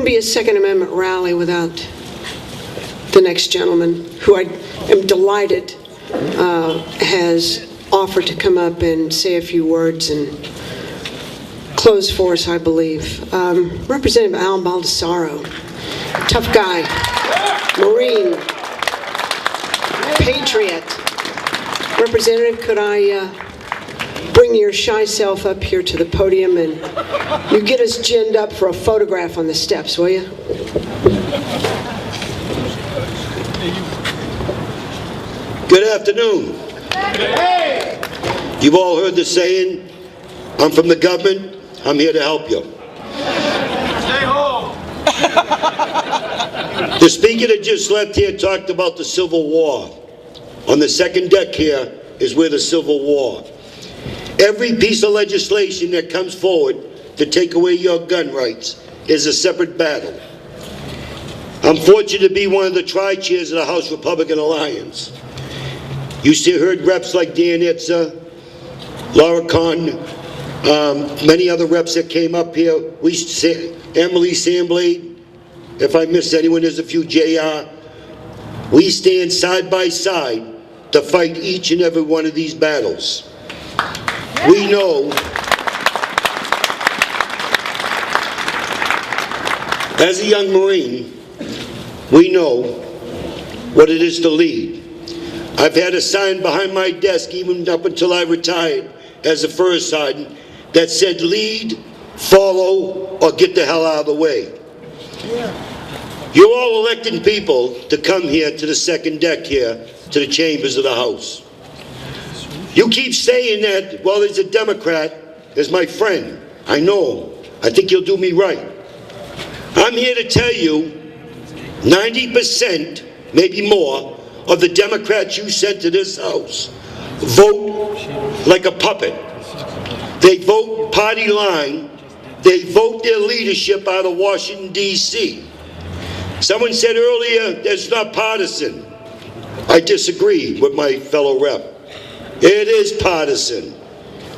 be a Second Amendment rally without the next gentleman, who I am delighted has offered to come up and say a few words and close for us, I believe. Representative Al Baldasaro, tough guy, Marine, patriot. Representative, could I bring your shy self up here to the podium and you get us ginned up for a photograph on the steps, will you? Good afternoon. You've all heard the saying, I'm from the government, I'm here to help you. Stay home. The speaker that just left here talked about the Civil War. On the second deck here is where the Civil War. Every piece of legislation that comes forward to take away your gun rights is a separate battle. I'm fortunate to be one of the tri-chairs of the House Republican Alliance. You still heard reps like Dan Itza, Laura Kahn, many other reps that came up here. Emily Sandblade, if I missed anyone, there's a few, JR. We stand side by side to fight each and every one of these battles. We know, as a young Marine, we know what it is to lead. I've had a sign behind my desk, even up until I retired as a first sergeant, that said, lead, follow, or get the hell out of the way. You're all electing people to come here to the second deck here, to the chambers of the House. You keep saying that, well, there's a Democrat, as my friend. I know him. I think he'll do me right. I'm here to tell you, 90%, maybe more, of the Democrats you sent to this House vote like a puppet. They vote party line. They vote their leadership out of Washington, D.C. Someone said earlier, it's not partisan. I disagree with my fellow rep. It is partisan,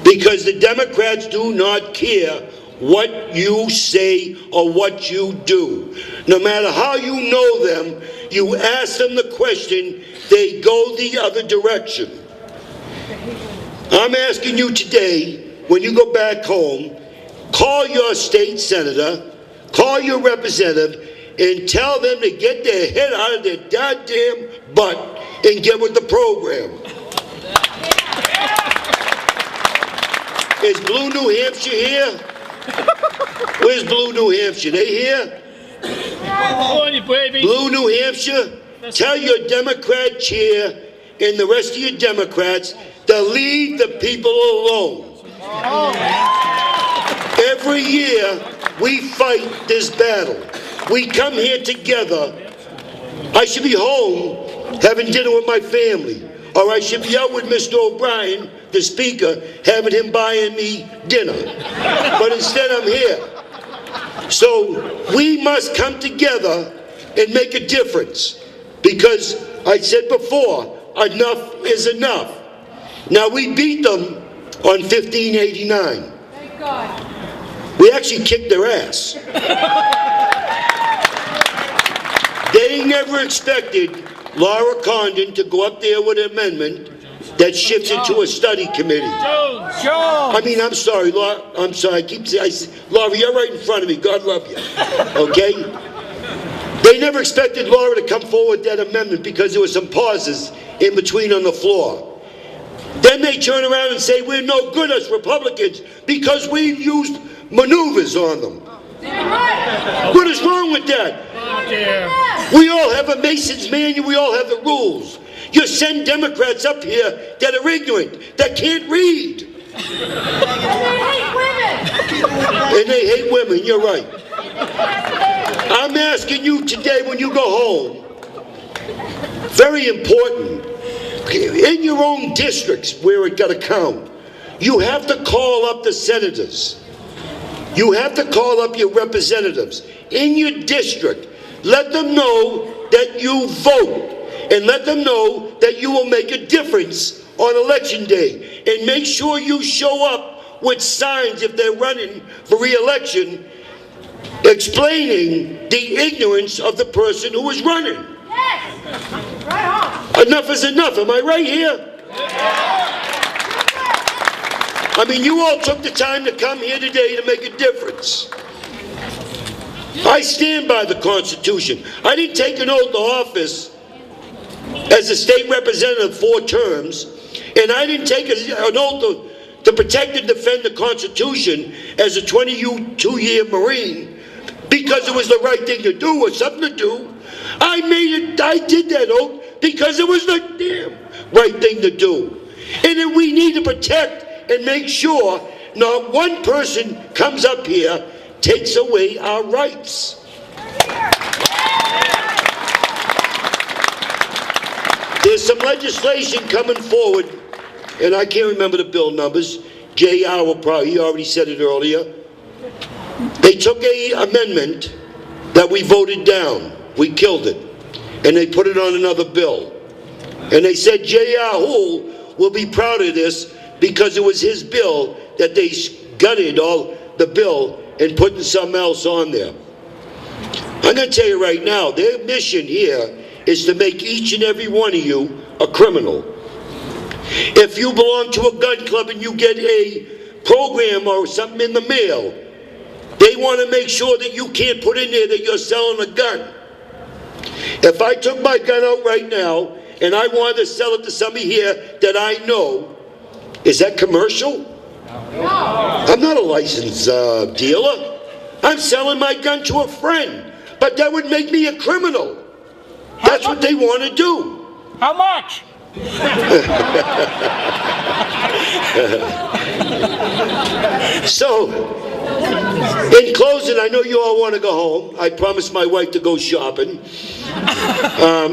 because the Democrats do not care what you say or what you do. No matter how you know them, you ask them the question, they go the other direction. I'm asking you today, when you go back home, call your state senator, call your representative, and tell them to get their head out of their goddamn butt and get with the program. Is Blue New Hampshire here? Where's Blue New Hampshire? They here? Blue New Hampshire, tell your Democrat chair and the rest of your Democrats to leave the people alone. Every year we fight this battle. We come here together. I should be home having dinner with my family, or I should be out with Mr. O'Brien, the speaker, having him buying me dinner. But instead I'm here. So we must come together and make a difference, because I said before, enough is enough. Now, we beat them on 1589. Thank God. We actually kicked their ass. They never expected Laura Condon to go up there with an amendment that shifted to a study committee. I mean, I'm sorry, Laura. I'm sorry. I keep saying, Laura, you're right in front of me. God love you. Okay? They never expected Laura to come forward with that amendment because there were some pauses in between on the floor. Then they turn around and say we're no good as Republicans because we've used maneuvers on them. What is wrong with that? We all have a Mason's manual. We all have the rules. You send Democrats up here that are ignorant, that can't read. And they hate women, you're right. I'm asking you today when you go home, very important, in your own districts where it got to count, you have to call up the senators. You have to call up your representatives in your district. Let them know that you vote, and let them know that you will make a difference on election day. And make sure you show up with signs if they're running for re-election explaining the ignorance of the person who was running. Yes. Right on. Enough is enough. Am I right here? I mean, you all took the time to come here today to make a difference. I stand by the Constitution. I didn't take an oath of office as a state representative 4 terms, and I didn't take an oath to protect and defend the Constitution as a 22-year Marine because it was the right thing to do or something to do. I did that oath because it was the damn right thing to do. And then we need to protect and make sure not one person comes up here, takes away our rights. There's some legislation coming forward, and I can't remember the bill numbers. JR will probably, he already said it earlier. They took a amendment that we voted down. We killed it. And they put it on another bill. And they said J.R. Hull will be proud of this because it was his bill that they gutted all the bill and putting something else on there. I'm going to tell you right now, their mission here is to make each and every one of you a criminal. If you belong to a gun club and you get a program or something in the mail, they want to make sure that you can't put in there that you're selling a gun. If I took my gun out right now and I wanted to sell it to somebody here that I know, is that commercial? No. I'm not a licensed dealer. I'm selling my gun to a friend, but that would make me a criminal. That's what they want to do. How much? So, in closing, I know you all want to go home. I promised my wife to go shopping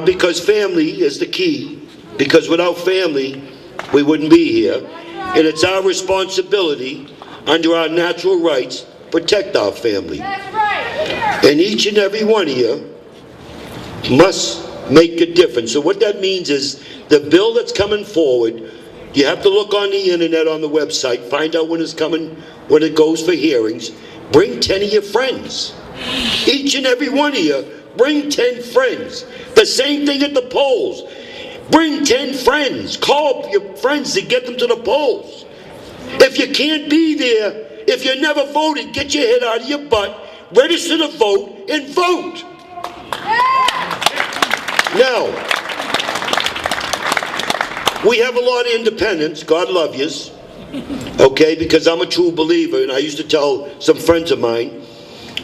because family is the key. Because without family, we wouldn't be here. And it's our responsibility, under our natural rights, protect our family. That's right. And each and every one of you must make a difference. So what that means is the bill that's coming forward, you have to look on the internet, on the website, find out when it's coming, when it goes for hearings. Bring 10 of your friends. Each and every one of you, bring 10 friends. The same thing at the polls. Bring 10 friends. Call your friends to get them to the polls. If you can't be there, if you never voted, get your head out of your butt, register to vote, and vote. Now, we have a lot of independents, God love yous, okay, because I'm a true believer, and I used to tell some friends of mine,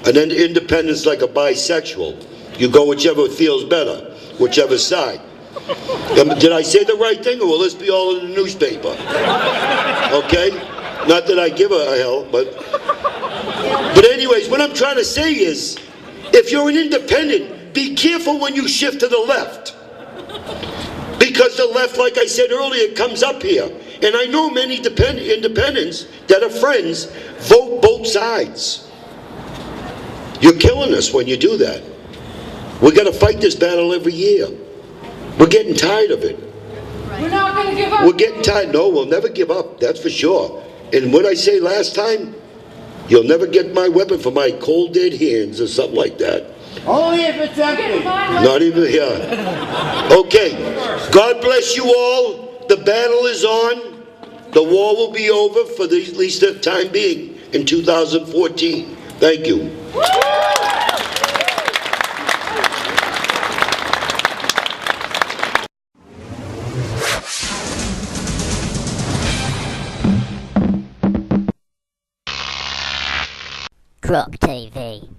and then independence like a bisexual. You go whichever feels better, whichever side. Did I say the right thing, or will this be all in the newspaper? Okay? Not that I give a hell, but anyways, what I'm trying to say is, if you're an independent, be careful when you shift to the left. Because the left, like I said earlier, comes up here. And I know many independents that are friends vote both sides. You're killing us when you do that. We got to fight this battle every year. We're getting tired of it. We're not going to give up. We're getting tired. No, we'll never give up. That's for sure. And what I say last time, you'll never get my weapon from my cold dead hands or something like that. Only if it's empty. Not even here. Okay. God bless you all. The battle is on. The war will be over for the, at least the time being in 2014. Thank you. Croc TV.